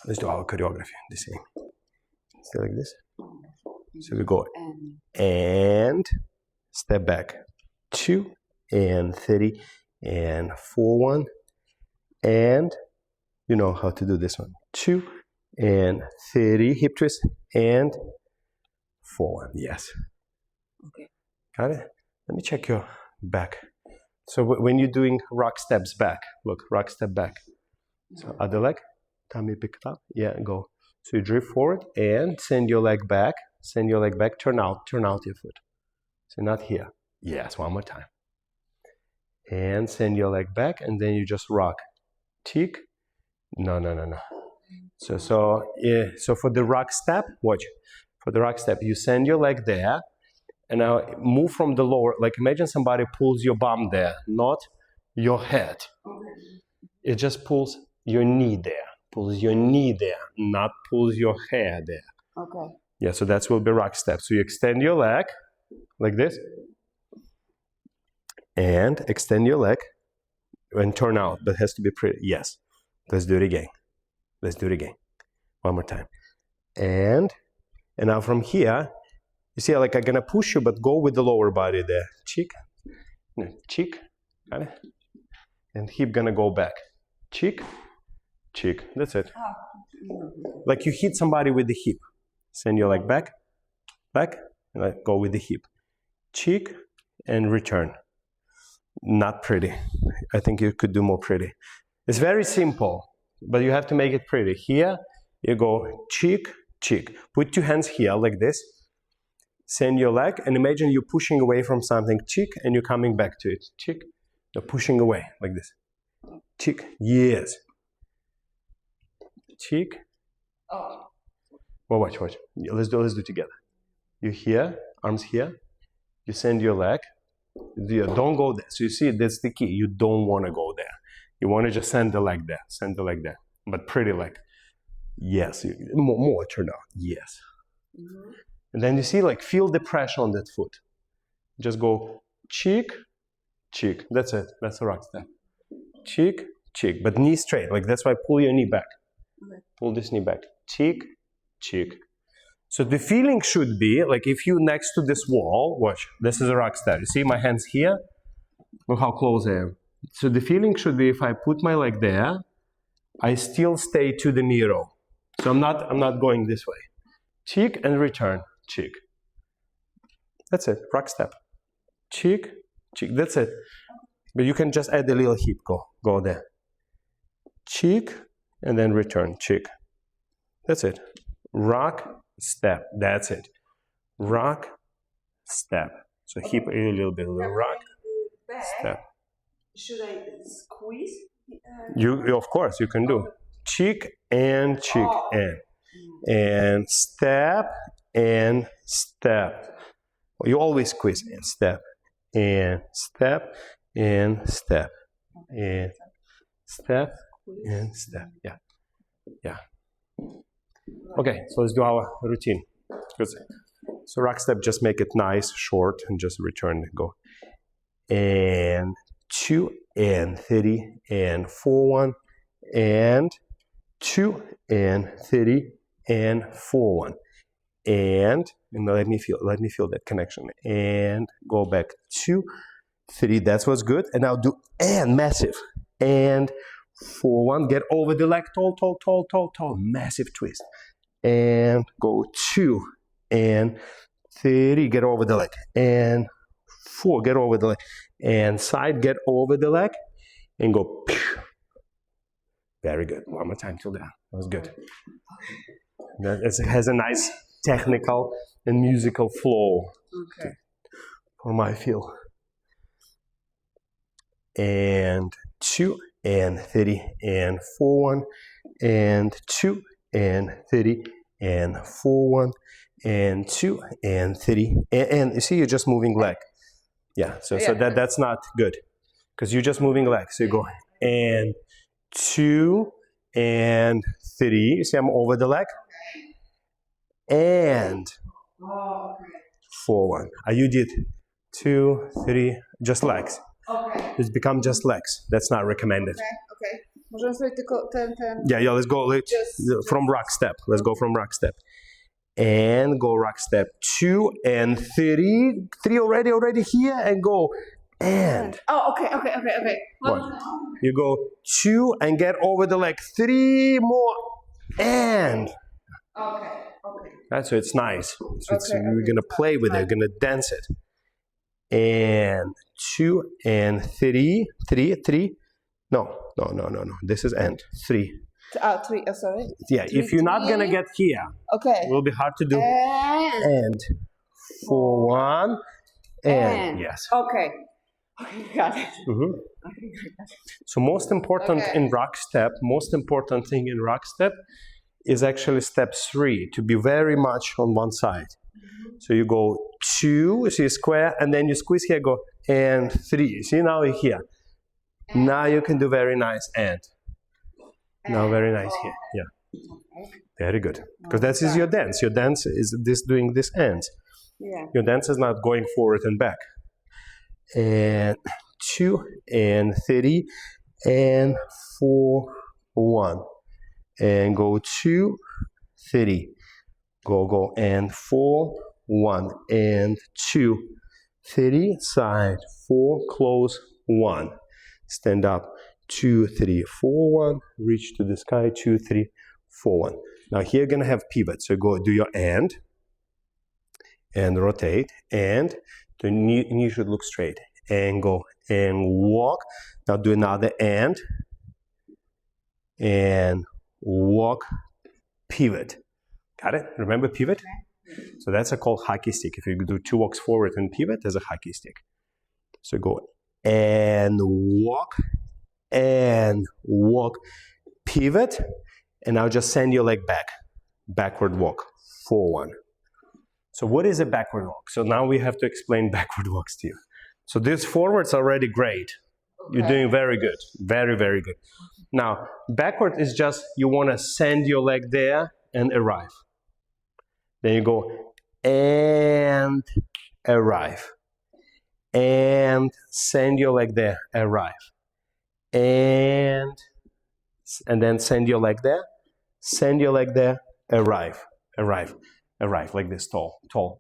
Let's do our choreography the same. Still like this. So we go and step back. 2 and 30 and 4-1. And you know how to do this one. 2 and 30, hip twist, and 4-1. Yes. Okay. Got it? Let me check your back. So when you're doing rock steps back, look, rock step back. So other leg, tummy pick it up. Yeah, go. So you drift forward and send your leg back. Send your leg back. Turn out your foot. So not here. Yes, one more time. And send your leg back, and then you just rock. Tick. No. So for the rock step, watch. For the rock step, you send your leg there, and now move from the lower. Like imagine somebody pulls your bum there, not your head. It just pulls your knee there. Pulls your knee there, not pulls your hair there. Okay. Yeah, so that will be rock step. So you extend your leg like this, and extend your leg and turn out. That has to be pretty. Yes. Let's do it again. Let's do it again. One more time. And now from here, you see, like I'm gonna push you, but go with the lower body there. Cheek, no, cheek, got it? And hip gonna go back. Cheek, cheek. That's it. Like you hit somebody with the hip. Send your leg back, back, and like go with the hip. Cheek and return. Not pretty. I think you could do more pretty. It's very simple, but you have to make it pretty. Here, you go cheek, cheek. Put two hands here like this. Send your leg, and imagine you're pushing away from something, cheek, and you're coming back to it. Cheek, you're pushing away like this. Cheek, yes. Cheek. Oh. Well, watch. Let's do it together. You here, arms here. You send your leg. Don't go there. So you see, that's the key. You don't want to go there. You want to just send the leg there. Send the leg there. But pretty leg. Yes. More turn out. Yes. Mm-hmm. And then you see, like, feel the pressure on that foot. Just go cheek, cheek. That's it. That's a rock step. Cheek, cheek. But knee straight. Like, that's why pull your knee back. Okay. Pull this knee back. Cheek, cheek. So the feeling should be, like, if you're next to this wall, watch. This is a rock step. You see my hands here? Look how close I am. So the feeling should be, if I put my leg there, I still stay to the mirror. So I'm not going this way. Cheek and return. Cheek. That's it. Rock step. Cheek, cheek. That's it. But you can just add a little hip. Go there. Cheek and then return. Cheek. That's it. Rock, step. That's it. Rock, step. So hip a little bit. Rock, step. Should I squeeze? You of course you can do. Cheek and cheek and step and step. You always squeeze and step and step and step and step and step. Yeah. Okay, so let's do our routine. So rock step, just make it nice, short, and just return. Go. And 2 and 30 and 4-1 and 2 and 30 and 4-1 and let me feel that connection and go back 2 3. That's what's good. And now do and massive and 4-1. Get over the leg, tall, massive twist and go 2 and 30. Get over the leg and 4. Get over the leg. And side, get over the leg and go. Very good. One more time till there. That was good. It has a nice technical and musical flow. Okay. For my feel. And 2 and 30 and 4-1 and 2 and 30 and 4-1 and 2 and 30 and you see you're just moving leg. Yeah, so that's not good because you're just moving leg. So you go and 2 and 30. You see I'm over the leg and 4-1. You did 2, 3, just legs. Okay. It's become just legs. That's not recommended. Okay. Możemy sobie tylko ten. Yeah, let's go from rock step. Let's go from rock step. And go rock step 2 and 3. 3 already here and go and. Oh, okay. One. You go 2 and get over the leg. 3 more and. Okay. Right, so it's nice. So we're gonna play with it. We're gonna dance it. And 2 and 3. No. This is and 3. 3. Oh, sorry. Yeah, if you're not gonna get here, Okay. it will be hard to do. And 4, 1, and yes. Okay, got it. Mm-hmm. So most important in rock step, most important thing in rock step is actually step 3, to be very much on one side. So you go 2, see square, and then you squeeze here, go and 3. See, now you're here. Now you can do very nice and. Now very nice here. Yeah. Very good. Because that is your dance. Your dance is this doing this ends. Yeah. Your dance is not going forward and back. And 2 and 3 and 4, 1. And go 2, 3. Go and 4, 1 and 2, 3. Side 4, close 1. Stand up 2, 3, 4, 1. Reach to the sky 2, 3, 4, 1. Now here you're gonna have pivot. So go do your and rotate, and the knee should look straight. And go and walk. Now do another and walk, pivot. Got it? Remember pivot? So that's called hockey stick. If you do 2 walks forward and pivot, there's a hockey stick. So go and walk, pivot, and now just send your leg back. Backward walk, 4, 1. So what is a backward walk? So now we have to explain backward walks to you. So this forward's already great. You're doing very good. Very, very good. Now, backward is just you want to send your leg there and arrive. Then you go and arrive. And send your leg there, arrive. And then send your leg there, arrive, like this, tall,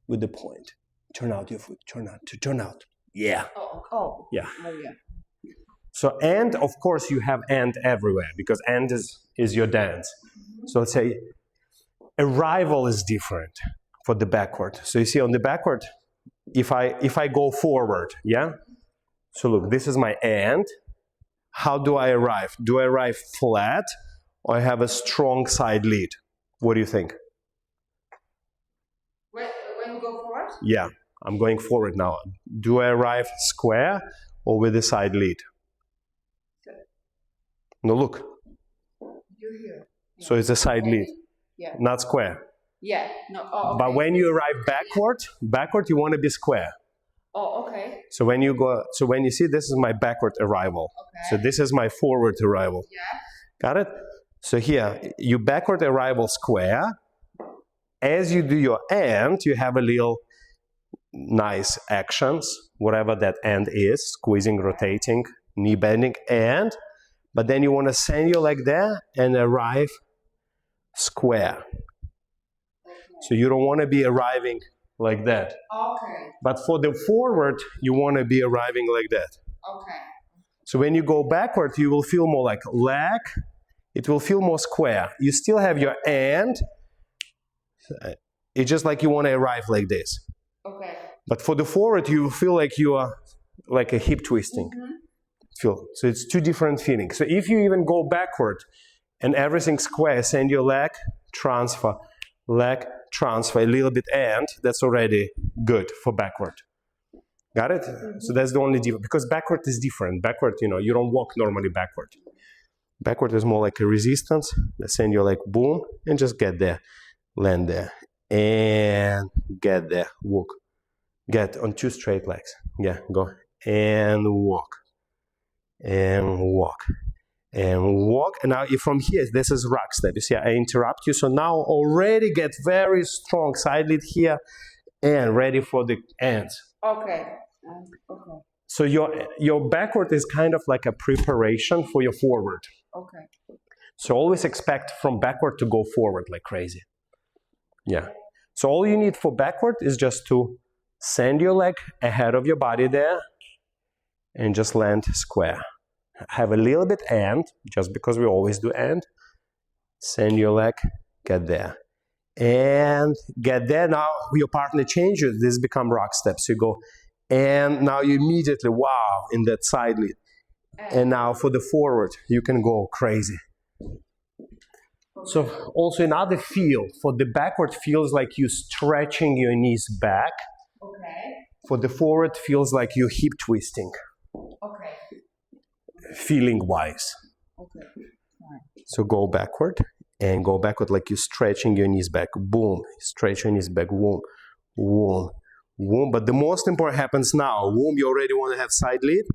with the point. Turn out your foot, turn out. Yeah. Oh. Yeah. Oh, yeah. So, and of course you have and everywhere, because and is your dance. So let's say arrival is different for the backward. So you see on the backward, if I go forward, yeah? So look, this is my and. How do I arrive? Do I arrive flat, or I have a strong side lead? What do you think? When you go forward? Yeah, I'm going forward now. Do I arrive square or with a side lead? No, look. You're here. Yeah. So it's a side lead, not square. Yeah. No. Oh, okay. But when you arrive backward, you want to be square. Oh, okay. So when you see, this is my backward arrival. Okay. So this is my forward arrival. Yeah. Got it? So here, you backward arrival square. As you do your and, you have a little nice actions, whatever that and is, squeezing, rotating, knee bending, and, but then you want to send your leg there and arrive square. So you don't want to be arriving like that. Okay. But for the forward, you want to be arriving like that. Okay. So when you go backward, you will feel more like leg. It will feel more square. You still have your and. It's just like you want to arrive like this. Okay. But for the forward, you feel like you are like a hip twisting. Feel. So it's two different feelings. So if you even go backward and everything's square, send your leg transfer, a little bit, and that's already good for backward. Got it? So that's the only difference, because backward is different. Backward, you don't walk normally backward. Backward is more like a resistance. Send your leg, boom, and just get there, land there, and get there, walk. Get on 2 straight legs. Yeah, go and walk, and walk. And walk, and now from here, this is rock step. You see, I interrupt you, so now already get very strong side lead here, and ready for the ends. Okay. Okay. So your backward is kind of like a preparation for your forward. Okay. So always expect from backward to go forward like crazy. Yeah. So all you need for backward is just to send your leg ahead of your body there and just land square. Have a little bit end, just because we always do end. Send your leg, get there. And get there. Now your partner changes, this become rock steps. You go, and now you immediately, wow, in that side lead. And now for the forward, you can go crazy. So also another feel, for the backward feels like you stretching your knees back. Okay. For the forward feels like you hip twisting. Okay. Feeling wise. Okay. Fine. So go backward and go backward like you're stretching your knees back. Boom. Stretch your knees back. Boom. Boom. Boom. But the most important happens now. Boom. You already want to have side lead.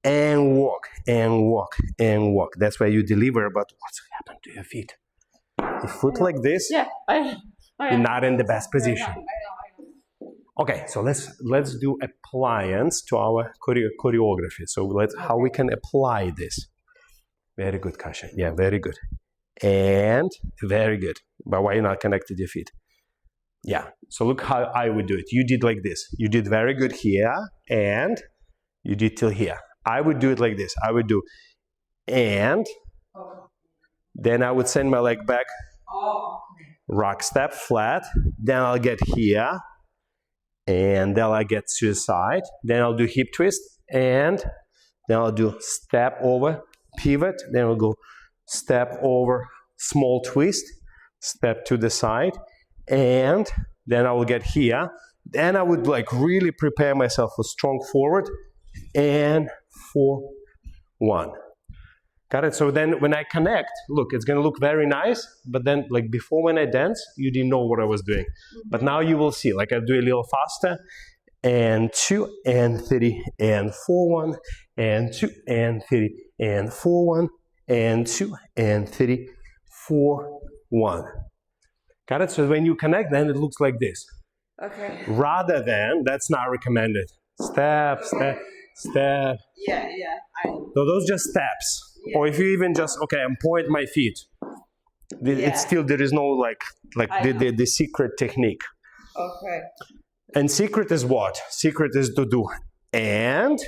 And walk. And walk. And walk. That's where you deliver. But what's happened to your feet? The foot like this, Yeah, you're not in the best position. I know. Okay, so let's do appliance to our choreography. So how we can apply this. Very good, Kasha. Yeah, very good. And very good. But why you not connected your feet? Yeah. So look how I would do it. You did like this. You did very good here, and you did till here. I would do it like this. I would do, and then I would send my leg back. Oh. Rock step flat. Then I'll get here. And then I'll get to the side. Then I'll do hip twist. And then I'll do step over, pivot. Then we'll go step over, small twist. Step to the side. And then I will get here. Then I would like really prepare myself for strong forward. And 4, 1. Got it? So then when I connect, look, it's going to look very nice. But then like before when I dance, you didn't know what I was doing. But now you will see. Like I'll do a little faster. And 2, and 3, and 4, 1. And 2, and 3, and 4, 1. And 2, and 3, 4, 1. Got it? So when you connect, then it looks like this. Okay. Rather than, that's not recommended. Step, step, step. Yeah, I know. So those just steps. Yeah. Or if you even just, okay, I'm point my feet. It's still, there is no like the secret technique. Okay. And secret is what? Secret is to do and